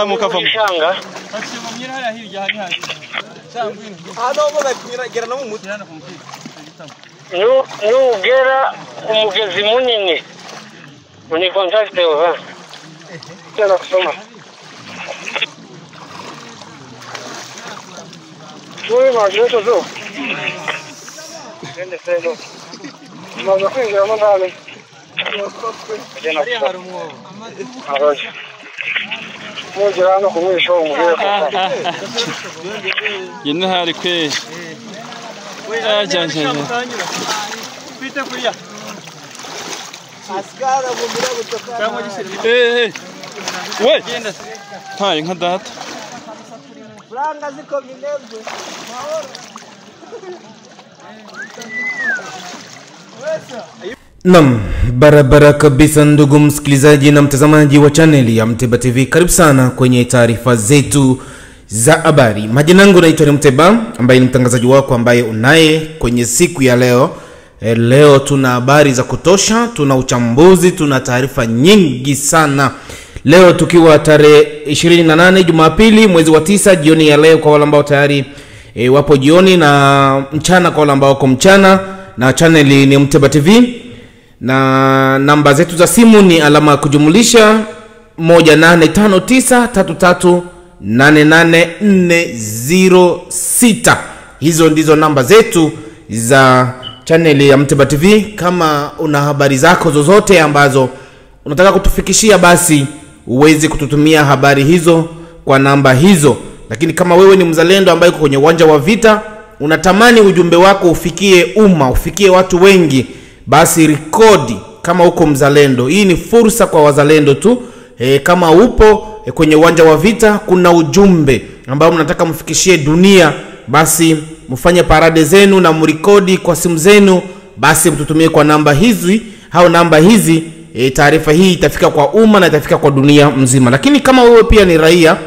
Mukavamo. Nugera umugezi munini uni contact wa tena kusoma wewe majoto zo nende selo mama kwingira mandale tena kusoma mujirano kumwisho umugera yene hari kwe aja pita kulia askara mumira gutoka we hai nka data franga ziko minebwe Nam, barabara kabisa ndugu msikilizaji na mtazamaji wa channel ya Mteba TV. Karibu sana kwenye taarifa zetu za habari. Majina yangu naitwa Mteba ambaye ni mtangazaji wako ambaye unaye kwenye siku ya leo. Leo tuna habari za kutosha, tuna uchambuzi, tuna taarifa nyingi sana. Leo tukiwa tarehe 28 Jumapili mwezi wa 9 jioni ya leo kwa wale ambao tayari wapo jioni na mchana kwa wale ambao wako mchana, na channel ni Mteba TV. Na namba zetu za simu ni alama kujumulisha 185933884006. Hizo ndizo namba zetu za channel ya Mteba TV. Kama una habari zako zozote ambazo unataka kutufikishia, basi uweze kututumia habari hizo kwa namba hizo. Lakini kama wewe ni mzalendo ambaye uko kwenye uwanja wa vita, unatamani ujumbe wako ufikie umma, ufikie watu wengi, basi rekodi kama uko mzalendo. Hii ni fursa kwa wazalendo tu. Kama upo kwenye uwanja wa vita, kuna ujumbe ambao mnataka mfikishie dunia, basi mfanye parade zenu na mrekodi kwa simu zenu, basi mtutumie kwa namba hizi au namba hizi. Taarifa hii itafika kwa umma na itafika kwa dunia mzima. Lakini kama wewe pia ni raia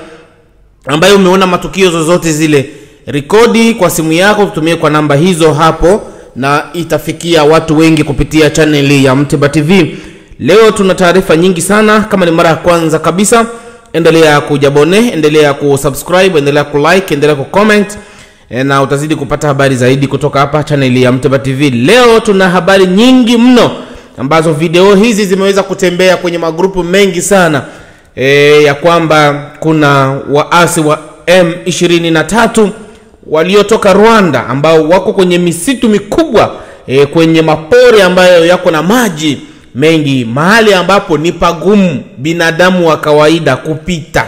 ambaye umeona matukio zozote zile, rekodi kwa simu yako, tutumie kwa namba hizo hapo, na itafikia watu wengi kupitia channel ya Mteba TV. Leo tuna taarifa nyingi sana. Kama ni mara ya kwanza kabisa, endelea kujabone, endelea kusubscribe, endelea kulike, endelea kucomment, na utazidi kupata habari zaidi kutoka hapa channel ya Mteba TV. Leo tuna habari nyingi mno ambazo video hizi zimeweza kutembea kwenye magrupu mengi sana, ya kwamba kuna waasi wa M23 waliotoka Rwanda ambao wako kwenye misitu mikubwa, kwenye mapori ambayo yako na maji mengi, mahali ambapo ni pagumu binadamu wa kawaida kupita.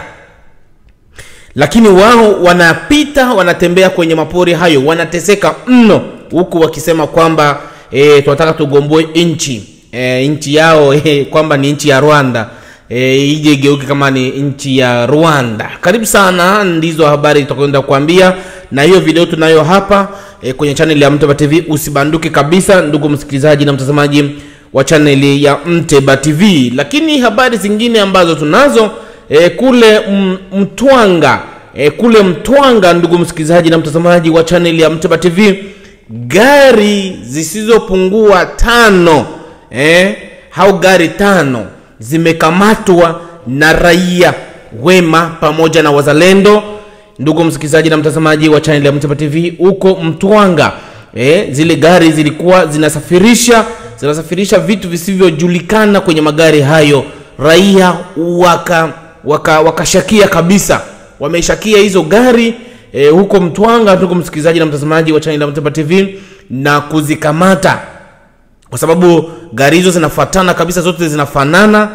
Lakini wao wanapita, wanatembea kwenye mapori hayo, wanateseka mno, huku wakisema kwamba tunataka tugomboe nchi yao, kwamba ni nchi ya Rwanda, ije geuke kama ni nchi ya Rwanda. Karibu sana, ndizo habari tutakwenda kuambia, na hiyo video tunayo hapa kwenye channel ya Mteba TV. Usibanduke kabisa ndugu msikilizaji na mtazamaji wa channel ya Mteba TV. Lakini habari zingine ambazo tunazo kule Mtwanga, ndugu msikilizaji na mtazamaji wa channel ya Mteba TV, gari zisizopungua 5 au gari 5 zimekamatwa na raia wema pamoja na wazalendo. Ndugu msikilizaji na mtazamaji wa channel ya Mteba TV, huko Mtwanga, zile gari zilikuwa zinasafirisha vitu visivyojulikana kwenye magari hayo. Raia wakashakia kabisa, wameshakia hizo gari huko Mtwanga, ndugu msikilizaji na mtazamaji wa channel ya Mteba TV, na kuzikamata kwa sababu gari hizo zinafuatana kabisa, zote zinafanana.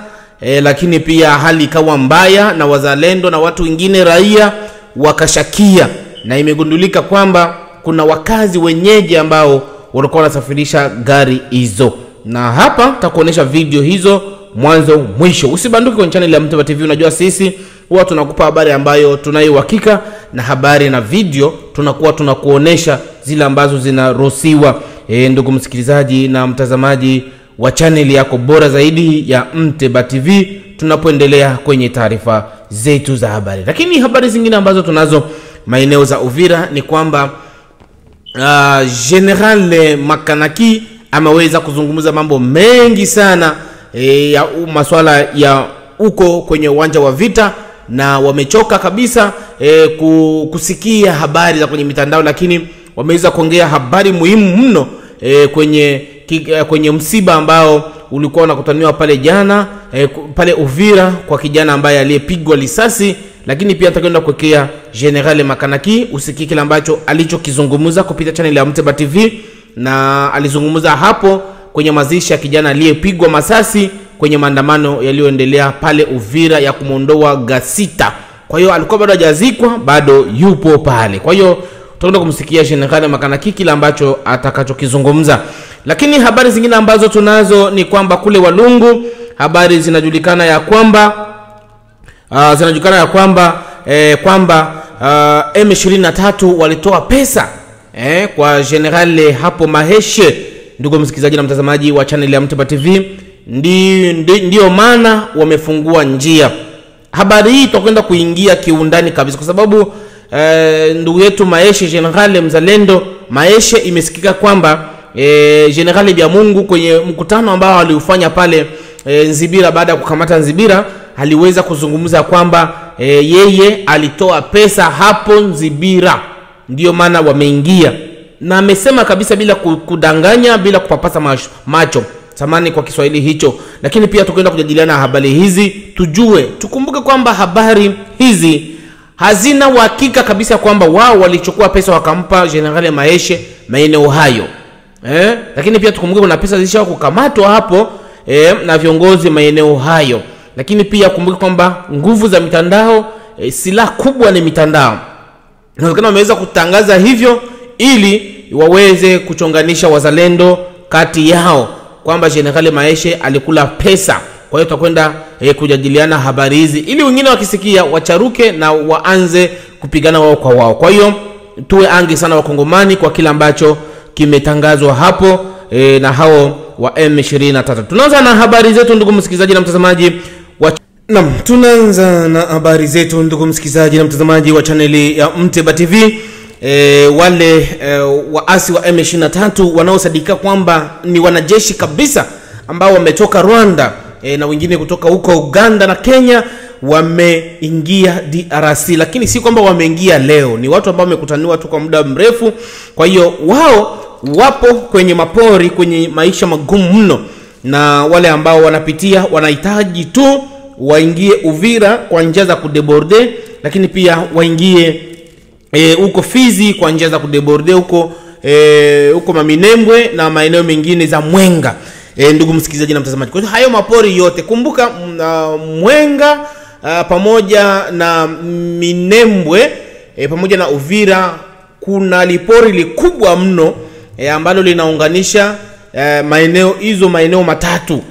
Lakini pia hali ikawa mbaya, na wazalendo na watu wengine raia wakashakia, na imegundulika kwamba kuna wakazi wenyeji ambao walikuwa wanasafirisha gari hizo. Na hapa nitakuonesha video hizo mwanzo mwisho. Usibanduke kwenye channel ya Mteba TV. Unajua sisi huwa tunakupa habari ambayo tunayo uhakika, na habari na video tunakuwa tunakuonesha zile ambazo zinaruhusiwa. Ndugu msikilizaji na mtazamaji wa channel yako bora zaidi ya Mteba TV, tunapoendelea kwenye taarifa zetu za habari. Lakini habari zingine ambazo tunazo maeneo za Uvira ni kwamba General Makanaki ameweza kuzungumza mambo mengi sana ya masuala ya uko kwenye uwanja wa vita, na wamechoka kabisa kusikia habari za kwenye mitandao, lakini wameweza kuongea habari muhimu mno kwenye msiba ambao ulikuwa unakutaniwa pale jana pale Uvira kwa kijana ambaye aliyepigwa risasi. Lakini pia tutakwenda kuwekea General Makanaki usikie kile ambacho alichokizungumza kupitia channel ya Mteba TV, na alizungumza hapo kwenye mazishi ya kijana aliyepigwa masasi kwenye maandamano yaliyoendelea pale Uvira ya kumondoa Gasita. Kwa hiyo alikuwa bado hajazikwa, bado yupo pale. Kwa hiyo tutakwenda kumsikia General Makanaki kile ambacho atakachokizungumza. Lakini habari zingine ambazo tunazo ni kwamba kule Walungu habari zinajulikana ya kwamba M23 walitoa pesa kwa General hapo Maheshe. Ndugu msikilizaji na mtazamaji wa channel ya Mteba TV, ndio maana wamefungua njia. Habari hii tutakwenda kuingia kiundani kabisa kwa sababu ndugu yetu Maheshe, General mzalendo Maheshe, imesikika kwamba General Byamungu kwenye mkutano ambao aliufanya pale Nzibira, baada ya kukamata Nzibira, aliweza kuzungumza kwamba yeye alitoa pesa hapo Nzibira, ndio maana wameingia. Na amesema kabisa bila kudanganya, bila kupapasa macho. Samani kwa Kiswahili hicho. Lakini pia tukwenda kujadiliana habari hizi, tukumbuke kwamba habari hizi hazina uhakika kabisa kwamba wao walichukua pesa wakampa General Maheshe maeneo hayo. Lakini pia tukumbuke kuna pesa zishawa kukamatwa hapo na viongozi maeneo hayo. Lakini pia kumbuke kwamba nguvu za mitandao, silaha kubwa ni mitandao. Inawezekana wameweza kutangaza hivyo ili waweze kuchonganisha wazalendo kati yao kwamba General Maheshe alikula pesa. Kwa hiyo tutakwenda kujadiliana habari hizi ili wengine wakisikia wacharuke na waanze kupigana wao kwa wao. Kwa hiyo tuwe angi sana wakongomani kwa kila ambacho kimetangazwa hapo na hao wa M23. Tunaanza na habari zetu ndugu msikilizaji na mtazamaji wa chaneli ya Mteba TV. Wale waasi wa M23 wanaosadika kwamba ni wanajeshi kabisa ambao wametoka Rwanda na wengine kutoka huko Uganda na Kenya wameingia DRC, lakini si kwamba wameingia leo, ni watu ambao wamekutaniwa tu kwa muda mrefu. Kwa hiyo wao wapo kwenye mapori, kwenye maisha magumu mno, na wale ambao wanahitaji tu waingie Uvira kwa njia za kudeborde, lakini pia waingie huko Fizi kwa njia za kudeborde huko Maminembwe na maeneo mengine za Mwenga. Ndugu msikilizaji na mtazamaji, kwa hiyo hayo mapori yote kumbuka, Mwenga pamoja na Minembwe pamoja na Uvira kuna lipori likubwa mno ambalo linaunganisha maeneo matatu.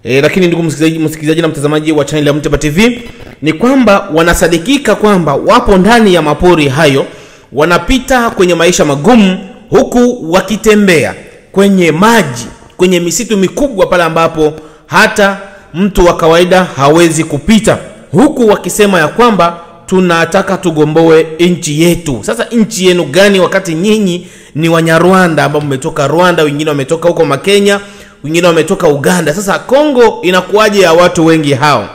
Lakini ndugu msikilizaji na mtazamaji wa channel ya Mteba TV, ni kwamba wanasadikika kwamba wapo ndani ya mapori hayo, wanapita kwenye maisha magumu huku wakitembea kwenye maji, kwenye misitu mikubwa pale ambapo hata mtu wa kawaida hawezi kupita, huku wakisema ya kwamba tunataka tugomboe nchi yetu. Sasa nchi yenu gani wakati nyinyi ni Wanyarwanda ambao mmetoka Rwanda, wengine wametoka huko Makenya, wengine wametoka Uganda? Sasa Kongo inakuaje ya watu wengi hao?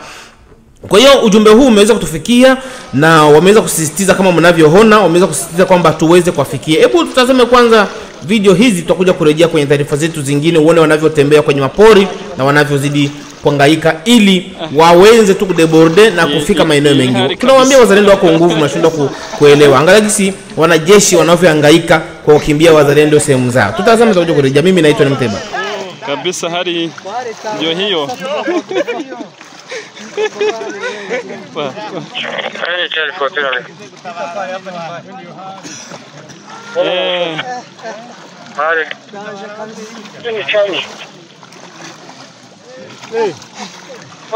Kwa hiyo ujumbe huu umeweza kutufikia na wameweza kusisitiza, kama mnavyoona, wameweza kusisitiza kwamba tuweze kuwafikia. Hebu tutazame kwanza video hizi, tutakuja kurejea kwenye taarifa zetu zingine, uone wanavyotembea kwenye mapori na wanavyozidi kuhangaika ili waweze tu kudeborde na kufika maeneo mengi. Tunawaambia wazalendo wako nguvu, mnashindwa kuelewa. Angalia jinsi wanajeshi wanavyohangaika kwa kukimbia wazalendo sehemu zao. Tutazame, tutakuja kurejea. Mimi naitwa Mteba. Kabisa hali ndio hiyo.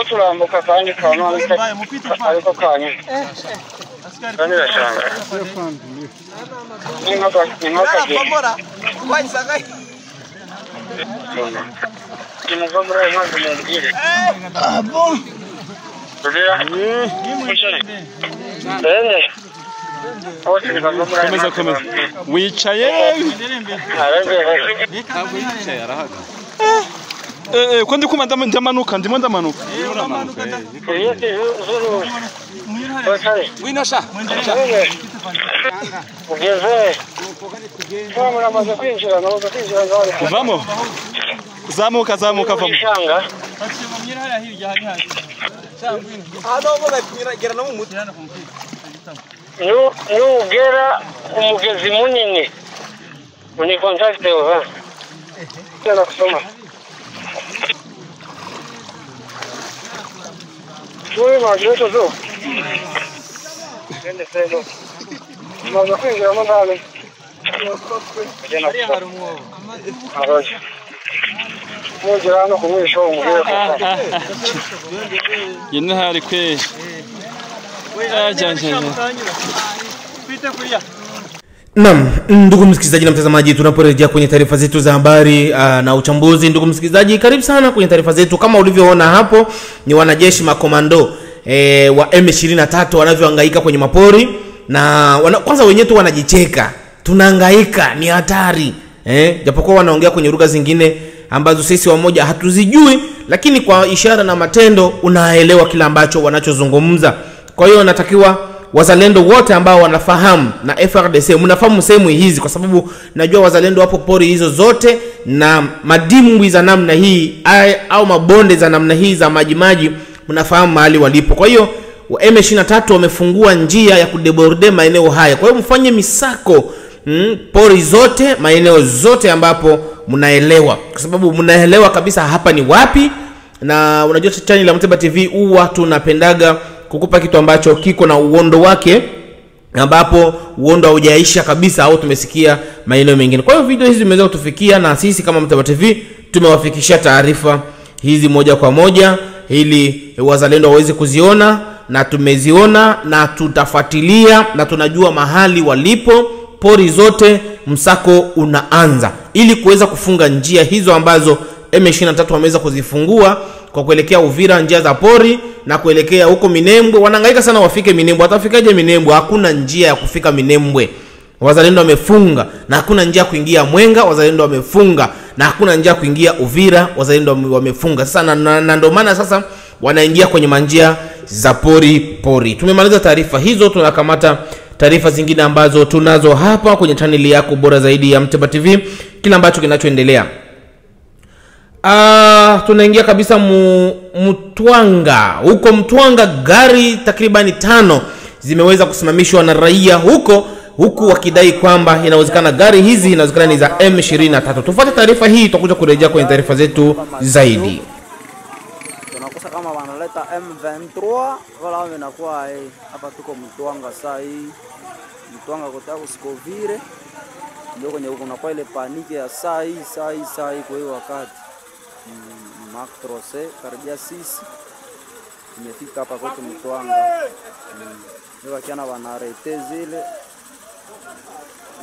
Tulambuka kandi kana ariko kanye kandi yashanga ingoka Bora kwaisanga kimugomra yangu mwingine bon Komeza wicaye ko ndi kuma ndamanuka ndimo ndamanuka Winosha. Ugeze. Kama unamaze kwinjira nabaza kwinjira ngaho. Vamo. Zamuka vamo. Ishanga. Nugera umugezi munini. Uni contact over. Tena kusoma. Wewe majoto zo. Nende sasa. Mazo kwinjira mandale. Tena kusoma. Aroje. Mujira no kumwisho umugera. Yine hari kwe. Naam, ndugu msikilizaji na mtazamaji, tunaporejea kwenye taarifa zetu za habari na uchambuzi. Ndugu msikilizaji, karibu sana kwenye taarifa zetu. Kama ulivyoona hapo, ni wanajeshi makomando wa M23 wanavyohangaika kwenye mapori na kwanza wenyewe tu wanajicheka. Tunahangaika, ni hatari. Japokuwa wanaongea kwenye lugha zingine ambazo sisi wamoja hatuzijui, lakini kwa ishara na matendo unaelewa kila ambacho wanachozungumza. Kwa hiyo natakiwa wazalendo wote ambao wanafahamu na FRDC mnafahamu sehemu hizi, kwa sababu najua wazalendo wapo pori hizo zote na madimbwi za namna hii au mabonde za namna hii za maji mnafahamu mahali walipo. Kwa hiyo M23 wamefungua njia ya kudeborde maeneo haya. Kwa hiyo mfanye misako pori zote, maeneo zote ambapo mnaelewa, kwa sababu mnaelewa kabisa hapa ni wapi. Na unajua channel la Mteba TV huwa tunapendaga kukupa kitu ambacho kiko na uondo wake, ambapo uondo haujaisha kabisa au tumesikia maeneo mengine. Kwa hiyo video hizi zimeweza kutufikia na sisi kama Mteba TV tumewafikishia taarifa hizi moja kwa moja ili wazalendo waweze kuziona, na tumeziona na tutafuatilia na tunajua mahali walipo pori zote. Msako unaanza ili kuweza kufunga njia hizo ambazo M23 wameweza kuzifungua kwa kuelekea Uvira, njia za pori na kuelekea huko Minembwe. Wanahangaika sana wafike Minembwe. Watafikaje Minembwe? Hakuna njia ya kufika Minembwe. Wazalendo wamefunga na hakuna njia ya kuingia Mwenga. Wazalendo wamefunga na hakuna njia ya kuingia Uvira. Wazalendo wamefunga. Sasa na ndio maana sasa wanaingia kwenye manjia za pori. Tumemaliza taarifa hizo, tunakamata taarifa zingine ambazo tunazo hapa kwenye channel yako bora zaidi ya Mteba TV, kila ambacho kinachoendelea. Tunaingia kabisa Mtwanga. Huko Mtwanga gari takribani 5 zimeweza kusimamishwa na raia huku wakidai kwamba inawezekana gari hizi inawezekana ni za M23. Tufuate taarifa hii, tutakuja kurejea kwenye taarifa zetu zaidi. Tunakosa kama wanaleta M23 wala wao inakuwa hapa tuko Mtwanga saa hii. Mtwanga kutaka usikovire ndio kwenye unakuwa ile paniki ya saa hii kwa hiyo wakati Maktrose karibia sisi imefika hapa kwetu Mtwanga. Ndio wakiana wanarete zile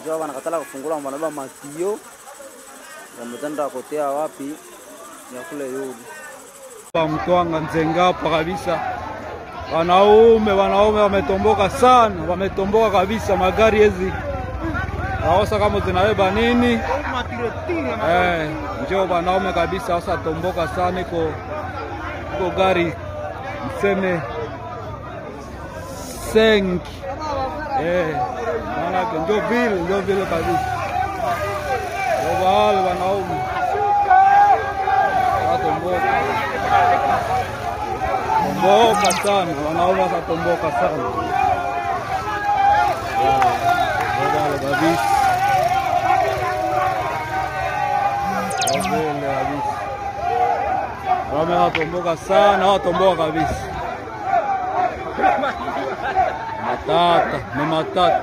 ndio wanakatala kufungula wanabeba matio wametenda kotea wapi ya kule yule pa Mtwanga Nzenga hapa kabisa. Wanaume wametomboka sana, wametomboka kabisa. Magari hizi naosa kama zinabeba nini njoo wanaume kabisa sasa tomboka sana. Iko gari mseme senki maana ndio vile kabisa. Wale wanaume watomboka sana, wanaume watomboka sana wale kabisa. Wame watomboka sana, watomboka kabisa. Matata.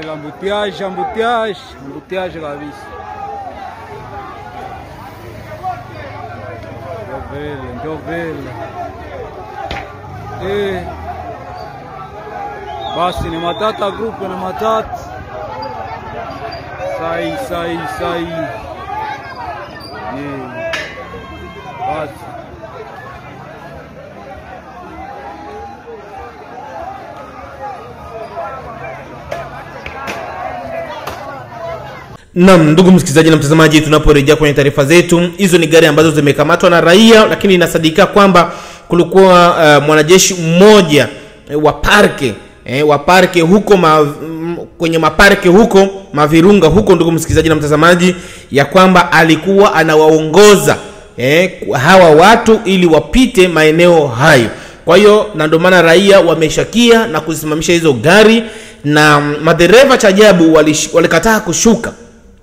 Embouteillage kabisa. Ndio vile. Basi ni Matata group na Matata. Sai. Basi. Naam, ndugu msikilizaji na mtazamaji, tunaporejea kwenye taarifa zetu, hizo ni gari ambazo zimekamatwa na raia, lakini inasadikika kwamba kulikuwa mwanajeshi mmoja wa parke huko kwenye maparke huko Mavirunga huko, ndugu msikilizaji na mtazamaji, ya kwamba alikuwa anawaongoza hawa watu ili wapite maeneo hayo. Kwa hiyo na ndio maana raia wameshakia na kusimamisha hizo gari, na madereva cha ajabu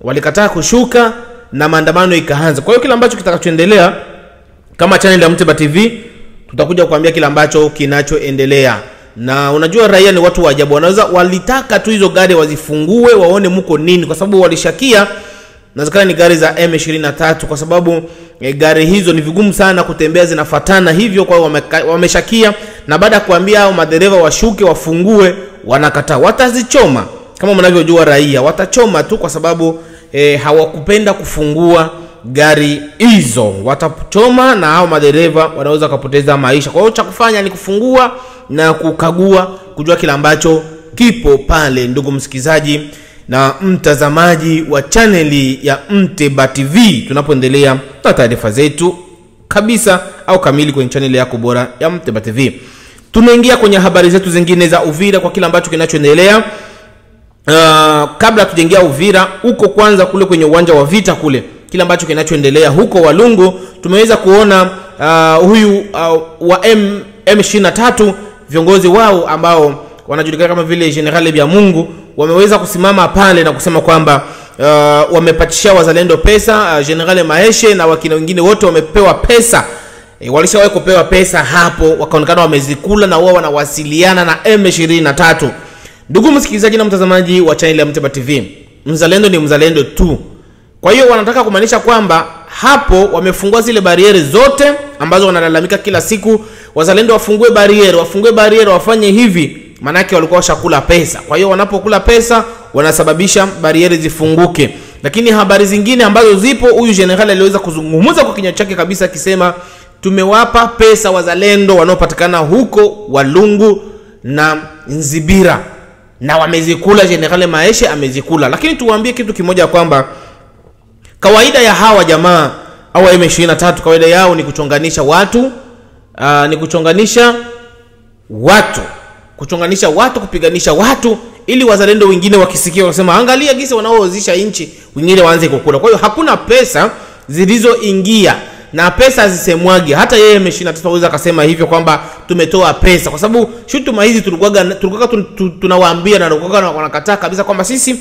walikataa kushuka na maandamano ikaanza. Kwa hiyo kila ambacho kitakachoendelea kama channel ya Mteba TV tutakuja kuambia kila ambacho kinachoendelea. Na unajua raia ni watu wa ajabu, walitaka tu hizo gari wazifungue waone mko nini, kwa sababu walishakia nazikana ni gari za M23, kwa sababu gari hizo ni vigumu sana kutembea, zinafatana hivyo. Kwa hiyo wameshakia, na baada ya kuambia hao madereva washuke wafungue wanakataa. Watazichoma, kama mnavyojua raia watachoma tu, kwa sababu hawakupenda kufungua gari hizo. Watachoma na hao madereva wanaweza kupoteza maisha. Kwa hiyo cha kufanya ni kufungua na kukagua, kujua kila ambacho kipo pale. Ndugu msikizaji na mtazamaji wa chaneli ya Mteba TV, tunapoendelea na taarifa zetu kabisa au kamili kwenye chaneli yako bora ya Mteba TV, tunaingia kwenye habari zetu zingine za Uvira kwa kila ambacho kinachoendelea. Kabla tujaingia Uvira, huko kwanza kule kwenye uwanja wa vita kule, kila ambacho kinachoendelea huko Walungu, tumeweza kuona huyu wa M23 viongozi wao ambao wanajulikana kama vile General Byamungu wameweza kusimama pale na kusema kwamba wamepatishia wazalendo pesa. General Maeshe na wakina wengine wote wamepewa pesa. Walishawahi kupewa pesa hapo, wakaonekana wamezikula na wao wanawasiliana na M23. Ndugu msikilizaji na mtazamaji wa channel ya Mteba TV, mzalendo ni mzalendo tu. Kwa hiyo wanataka kumaanisha kwamba hapo wamefungua zile bariere zote ambazo wanalalamika kila siku. Wazalendo wafungue bariere, wafanye hivi, manake walikuwa washakula pesa. Kwa hiyo wanapokula pesa wanasababisha bariere zifunguke. Lakini habari zingine ambazo zipo, huyu general aliweza kuzungumza kwa kinywa chake kabisa akisema tumewapa pesa wazalendo wanaopatikana huko Walungu na Nzibira na wamezikula. General Maeshe amezikula. Lakini tuwaambie kitu kimoja kwamba kawaida ya hawa jamaa au M23 kawaida yao ni kuchonganisha watu, kupiganisha watu ili wazalendo wengine wakisikia wasema angalia gisa wanaoozisha nchi, wengine waanze kukula. Kwa hiyo hakuna pesa zilizoingia na pesa zisemwage. Hata yeye M23 anaweza akasema hivyo kwamba tumetoa pesa, kwa sababu shutuma hizi tulikuwa tunawaambia na wanakataa kabisa kwamba sisi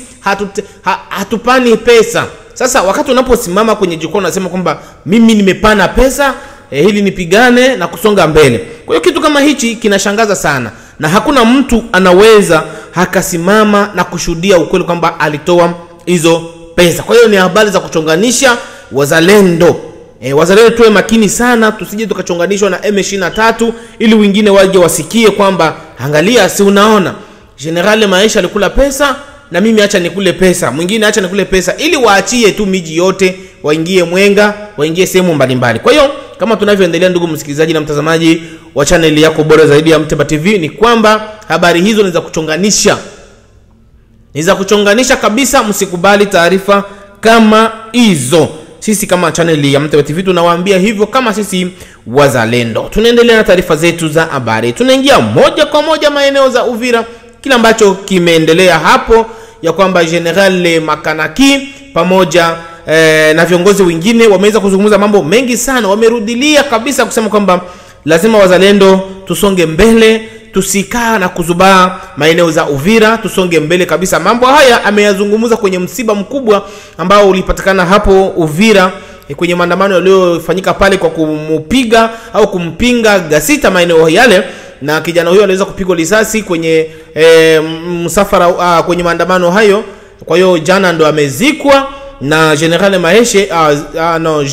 hatupani pesa. Sasa wakati unaposimama kwenye jukwaa unasema kwamba mimi nimepana pesa ili nipigane na kusonga mbele. Kwa hiyo kitu kama hichi kinashangaza sana, na hakuna mtu anaweza hakasimama na kushuhudia ukweli kwamba alitoa hizo pesa. Kwa hiyo ni habari za kuchonganisha wazalendo. Wazalendo tuwe makini sana, tusije tukachonganishwa na M23 ili wengine waje wasikie kwamba angalia, si unaona General Maeshe alikula pesa na mimi acha nikule pesa, mwingine acha nikule pesa, ili waachie tu miji yote, waingie Mwenga, waingie sehemu mbalimbali. Kwa hiyo kama tunavyoendelea, ndugu msikilizaji na mtazamaji wa channel yako bora zaidi ya Mteba TV, ni kwamba habari hizo ni za kuchonganisha kabisa. Msikubali taarifa kama hizo. Sisi kama channel ya Mteba TV tunawaambia hivyo kama sisi wazalendo. Tunaendelea na taarifa zetu za habari. Tunaingia moja kwa moja maeneo za Uvira, kila ambacho kimeendelea hapo, ya kwamba General Makanaki pamoja na viongozi wengine wameweza kuzungumza mambo mengi sana. Wamerudilia kabisa kusema kwamba lazima wazalendo tusonge mbele, tusikaa na kuzubaa maeneo za Uvira, tusonge mbele kabisa. Mambo haya ameyazungumza kwenye msiba mkubwa ambao ulipatikana hapo Uvira kwenye maandamano yaliyofanyika pale kwa kumupiga au kumpinga Gasita maeneo yale, na kijana huyo aliweza kupigwa risasi kwenye msafara kwenye maandamano hayo. Kwa hiyo jana ndo amezikwa, na General Maeshe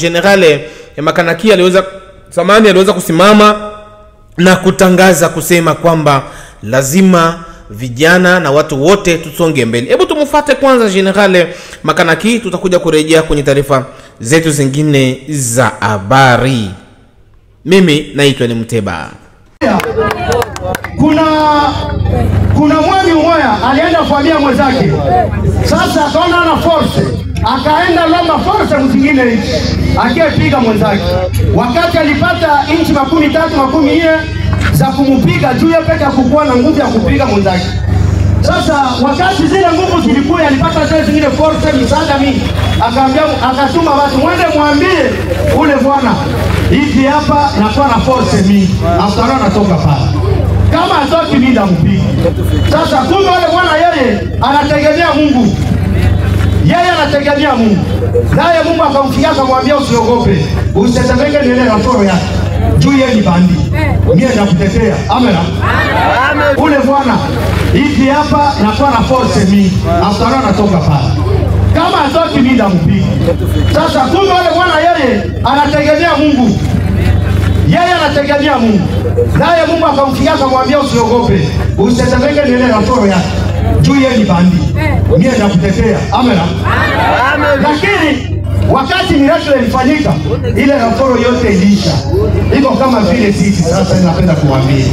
General Makanaki aliweza kusimama na kutangaza kusema kwamba lazima vijana na watu wote tusonge mbele. Hebu tumufuate kwanza General Makanaki, tutakuja kurejea kwenye taarifa zetu zingine za habari. Mimi naitwa ni Mteba. Kuna mwami mmoja alienda kuambia mwenzake, sasa akaona ana force, akaenda lomba force mzingine nchi akipiga mwenzake. Wakati alipata inchi 13 14 za kumupiga juu yeye peke hakukuwa na nguvu ya kupiga mwenzake. Sasa wakati zile nguvu zilikuwa alipata zile zingine force misaada mingi, akaambia akatuma watu mwende mwambie ule bwana hivi hapa nakuwa na force mingi, after anatoka pale kama atoki mimi ndampiga. Sasa kumbe ule bwana yeye anategemea Mungu. Yeye anategemea Mungu. Naye Mungu akamfikia akamwambia usiogope. Usitetemeke ni ile raporo yake. Juu yeye ni bandi. Mimi nakutetea. Amen. Amen. Ule bwana hivi hapa nakuwa na force mingi. After anatoka pale. Kama atoki mimi ndampiga. Sasa kumbe ule bwana yeye anategemea Mungu. Yeye anategemea Mungu. Naye Mungu akamfikia akamwambia usiogope. Usitetemeke ni ile raporo yake. Juu yeye ni bandi. Mimi nakutetea. Amen. Amen. Lakini wakati miracle ilifanyika, ile raporo yote ilisha. Iko kama vile sisi sasa ninapenda kuambia.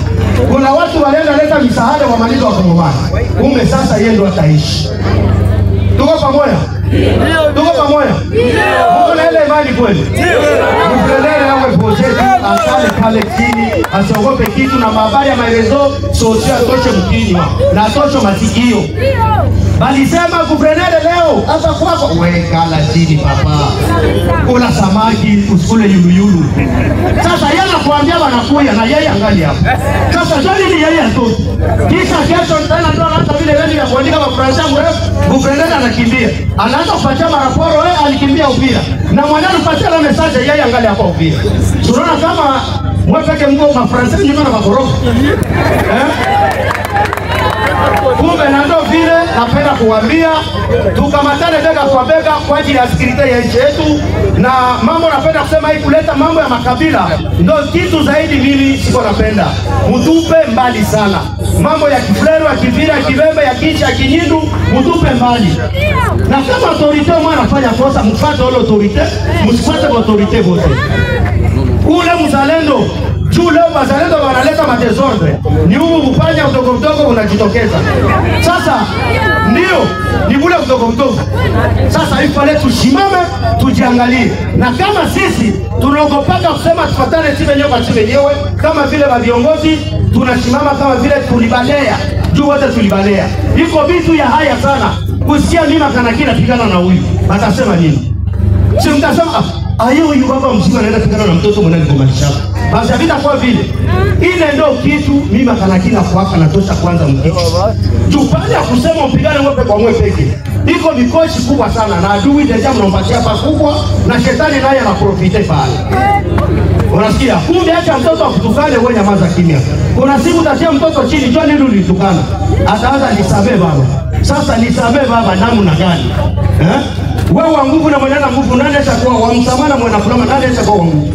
Kuna watu walienda leta misaada wa malizo wa Kongomani. Kumbe sasa yeye ndo ataishi. Tuko pamoja? Ndio. Tuko pamoja? Ndio. Uko na ile imani kweli? Ndio. Mfredere awe project asale pale chini, asiogope kitu na habari ya maelezo sosio atoche mkinywa na atoche masikio. Ndio. Bali sema kufrenere leo hata kwako wewe kala chini papa. Kula samaki usikule yulu. Sasa yeye anakuambia wanakuya na yeye angali hapo. Sasa jani ni yeye atoto. Kisha kesho tena ndo anaanza vile wewe ya kuandika kwa Fransa mrefu, kufrenere anakimbia. Anaanza kupatia maraporo wewe alikimbia Uvira. Na mwanadamu kupatia na message yeye angali hapo Uvira. Tunaona kama mwepeke mko kwa Fransa nyuma na makorofa. Kumbe na ndo vile napenda kuambia tukamatane bega kwa bega kwa ajili ya security ya nchi yetu. Na mambo napenda kusema hii kuleta mambo ya makabila ndo kitu zaidi mimi siko napenda. Mutupe mbali sana. Mambo ya Kiflero, ya Kivira, ya Kibembe, ya Kicha, ya Kinyindu mutupe mbali. Na kama autorite mwana anafanya kosa mfuate ile autorite, msifuate autorite wote. Ule mzalendo juu leo wazalendo wanaleta madesordre. Ni huu ufanya udogo mdogo unajitokeza. Sasa ndio ni bure udogo mdogo. Sasa hivi pale tushimame tujiangalie. Na kama sisi tunaogopaka kusema tufatane sisi wenyewe kama vile wa viongozi tunasimama kama vile tulibalea. Juu wote tulibalea. Iko vitu ya haya sana. Kusikia mimi kanakina pigana na huyu. Atasema nini? Si mtasema ayo huyu baba mzima anaenda pigana na mtoto mwanani kwa maisha. Basi vita kwa vile ile ndio kitu mimi kanakina kwa natosha kwanza mkicho. Tupande kusema upigane mwepe kwa mwepe peke. Iko mikoshi kubwa sana na adui deja mnampatia pakubwa na shetani naye anaprofite pale. Unasikia? Kumbe acha mtoto akutukane wewe nyamaza kimya. Kuna siku utatia mtoto chini jua nini ulitukana. Ataanza nisamee baba. Sasa nisamee baba namna gani? Wewe wa nguvu na mwenye nguvu nani atakuwa wa msamana mwana fulani nani atakuwa wa nguvu.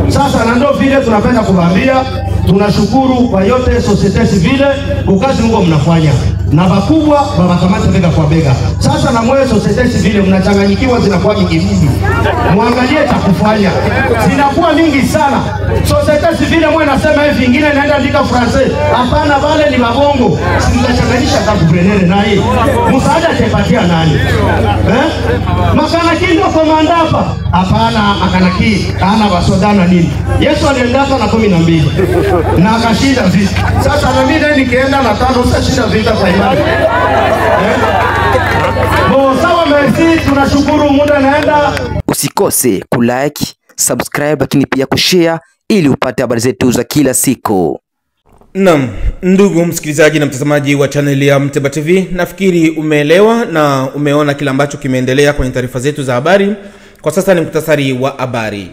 Sasa na ndio vile tunapenda kuwaambia tunashukuru kwa yote societe civile ukazi huo mnafanya. Na wakubwa wakamata bega kwa bega. Sasa na mwe societe civile mnachanganyikiwa zinakuwa nyingi mingi. Muangalie cha kufanya. Zinakuwa mingi sana. Societe civile mwe nasema hivi vingine naenda andika Francais. Hapana wale ni mabongo. Mtachanganyisha kwa guvernere naye. Msaada atapatia nani? Makanaki ndio komanda hapa. Hapana makanaki ana wasodana nini? Yesu aliendaka na 12. Na akashinda vita. Sasa na mimi nikienda na 5 utashinda vita kwa imani. Sawa merci tunashukuru muda naenda. Usikose kulike, subscribe lakini pia kushare ili upate habari zetu za kila siku. Naam, ndugu msikilizaji na mtazamaji wa channel ya Mteba TV, nafikiri umeelewa na umeona kila ambacho kimeendelea kwenye taarifa zetu za habari. Kwa sasa ni muktasari wa habari.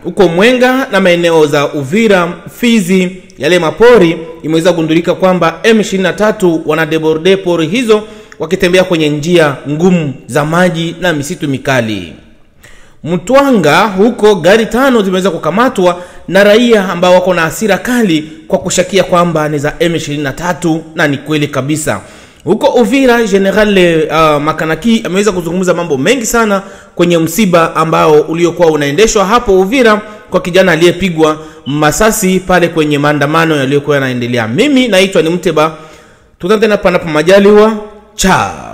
Uko Mwenga na maeneo za Uvira, Fizi, yale mapori imeweza kugundulika kwamba M23 wana deborde pori hizo wakitembea kwenye njia ngumu za maji na misitu mikali. Mtwanga huko gari 5 zimeweza kukamatwa na raia ambao wako na hasira kali kwa kushakia kwamba ni za M23 na ni kweli kabisa. Huko Uvira General Makanaki ameweza kuzungumza mambo mengi sana kwenye msiba ambao uliokuwa unaendeshwa hapo Uvira kwa kijana aliyepigwa masasi pale kwenye maandamano yaliyokuwa yanaendelea. Mimi naitwa ni Mteba. Tutantena panapo majaliwa. Ciao.